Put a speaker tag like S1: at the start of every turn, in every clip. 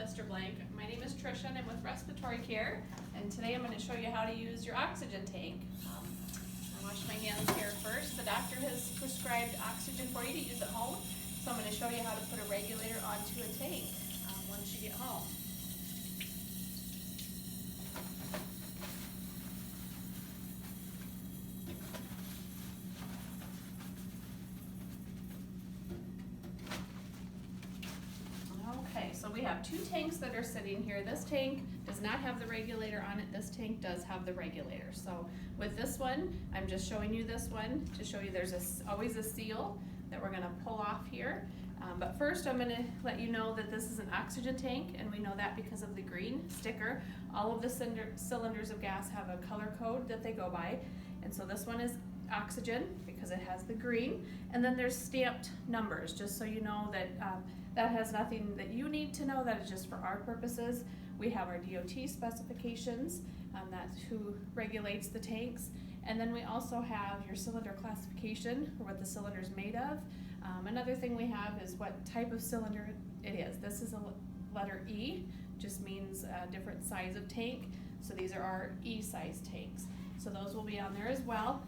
S1: Mr. Blank. My name is Tricia and I'm with Respiratory Care, and today I'm going to show you how to use your oxygen tank. I wash my hands here first. The doctor has prescribed oxygen for you to use at home, so I'm going to show you how to put a regulator onto a tank once you get home. Okay, so we have two tanks that are sitting here. This tank does not have the regulator on it. This tank does have the regulator. So with this one, I'm just showing you this one to show you there's always a seal that we're gonna pull off here. But first I'm gonna let you know that this is an oxygen tank, and we know that because of the green sticker. All of the cylinders of gas have a color code that they go by. And so this one is oxygen because it has the green. And then there's stamped numbers, just so you know that that has nothing that you need to know. That is just for our purposes. We have our DOT specifications, that's who regulates the tanks. And then we also have your cylinder classification, or what the cylinder is made of. Another thing we have is what type of cylinder it is. This is a letter E, just means a different size of tank. So these are our E size tanks. So those will be on there as well.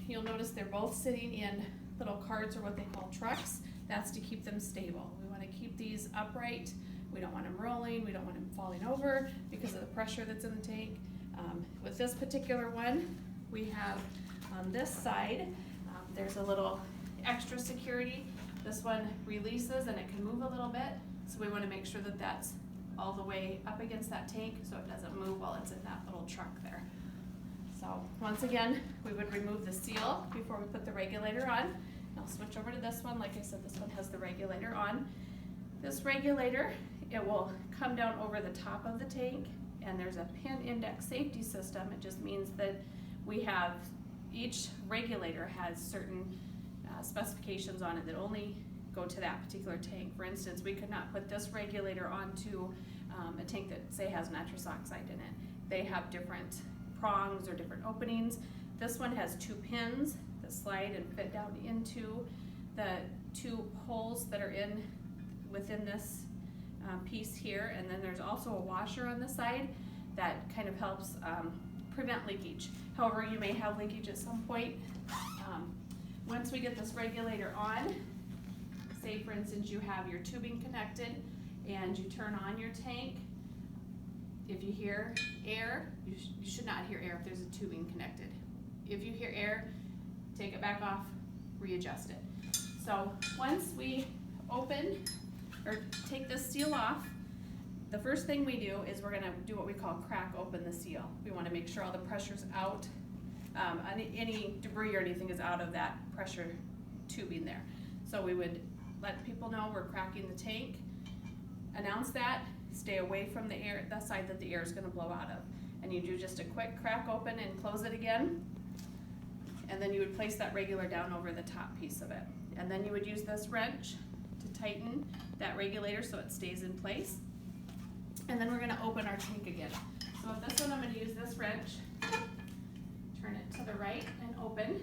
S1: You'll notice they're both sitting in little carts, or what they call trucks. That's to keep them stable. We want to keep these upright. We don't want them rolling. We don't want them falling over because of the pressure that's in the tank. With this particular one, we have on this side, there's a little extra security. This one releases and it can move a little bit. So we want to make sure that that's all the way up against that tank so it doesn't move while it's in that little truck there. So once again, we would remove the seal before we put the regulator on. I'll switch over to this one. Like I said, this one has the regulator on. This regulator, it will come down over the top of the tank, and there's a pin index safety system. It just means that we have, each regulator has certain specifications on it that only go to that particular tank. For instance, we could not put this regulator onto a tank that, say, has nitrous oxide in it. They have different prongs or different openings. This one has two pins that slide and fit down into the two holes that are within this piece here, and then there's also a washer on the side that kind of helps prevent leakage. However, you may have leakage at some point. Once we get this regulator on, say for instance you have your tubing connected and you turn on your tank, if you hear air, you should not hear air if there's a tubing connected. If you hear air, take it back off, readjust it. So once we open or take this seal off, the first thing we do is we're gonna do what we call crack open the seal. We wanna make sure all the pressure's out, any debris or anything is out of that pressure tubing there. So we would let people know we're cracking the tank, announce that, stay away from the air, the side that the air is gonna blow out of. And you do just a quick crack open and close it again. And then you would place that regulator down over the top piece of it. And then you would use this wrench to tighten that regulator so it stays in place. And then we're gonna open our tank again. So with this one, I'm gonna use this wrench, turn it to the right and open.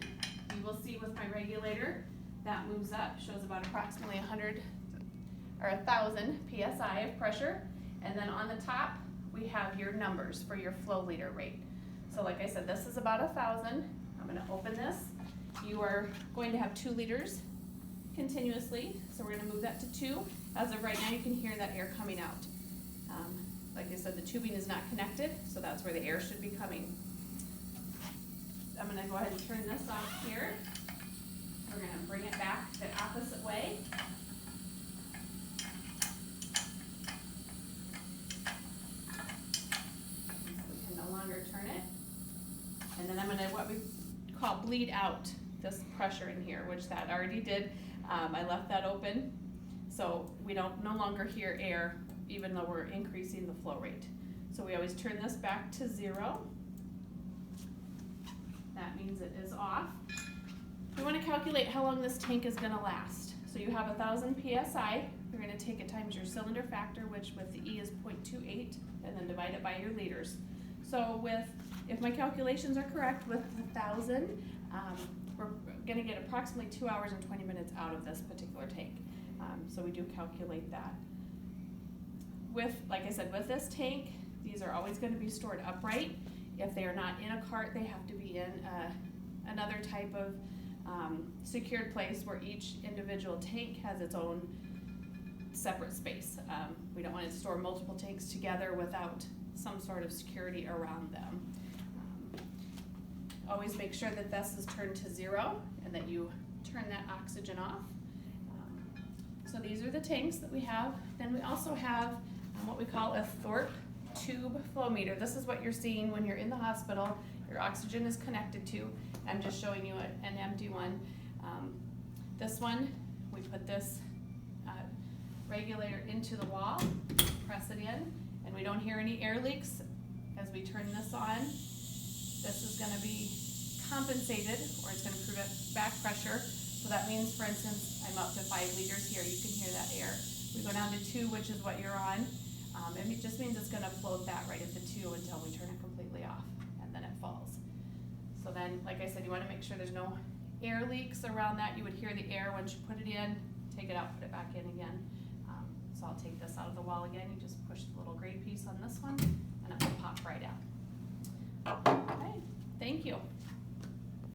S1: You will see with my regulator, that moves up, shows about approximately 100 or 1,000 PSI of pressure. And then on the top, we have your numbers for your flow liter rate. So like I said, this is about 1,000. I'm gonna open this. You are going to have 2 liters continuously. So we're gonna move that to 2. As of right now, you can hear that air coming out. Like I said, the tubing is not connected, so that's where the air should be coming. I'm gonna go ahead and turn this off here. We're gonna bring it back the opposite way. We can no longer turn it. And then I'm gonna, what we call bleed out this pressure in here, which that already did. I left that open, so we don't no longer hear air, even though we're increasing the flow rate. So we always turn this back to 0. That means it is off. We want to calculate how long this tank is going to last. So you have 1,000 PSI. You're going to take it times your cylinder factor, which with the E is 0.28, and then divide it by your liters. So if my calculations are correct, with 1,000, we're going to get approximately 2 hours and 20 minutes out of this particular tank. So we do calculate that. like I said, with this tank, these are always gonna be stored upright. If they are not in a cart, they have to be in another type of secured place where each individual tank has its own separate space. We don't want to store multiple tanks together without some sort of security around them. Always make sure that this is turned to 0 and that you turn that oxygen off. So these are the tanks that we have. Then we also have what we call a Thorpe tube flow meter. This is what you're seeing when you're in the hospital. Your oxygen is connected to. I'm just showing you an empty one. This one, we put this regulator into the wall, press it in, and we don't hear any air leaks as we turn this on. This is gonna be compensated, or it's gonna prevent back pressure. So that means, for instance, I'm up to 5 liters here. You can hear that air. We go down to 2, which is what you're on. And it just means it's gonna float that right at the 2 until we turn it completely off, and then it falls. So then, like I said, you wanna make sure there's no air leaks around that. You would hear the air once you put it in, take it out, put it back in again. So I'll take this out of the wall again. You just push the little gray piece on this one, and it will pop right out.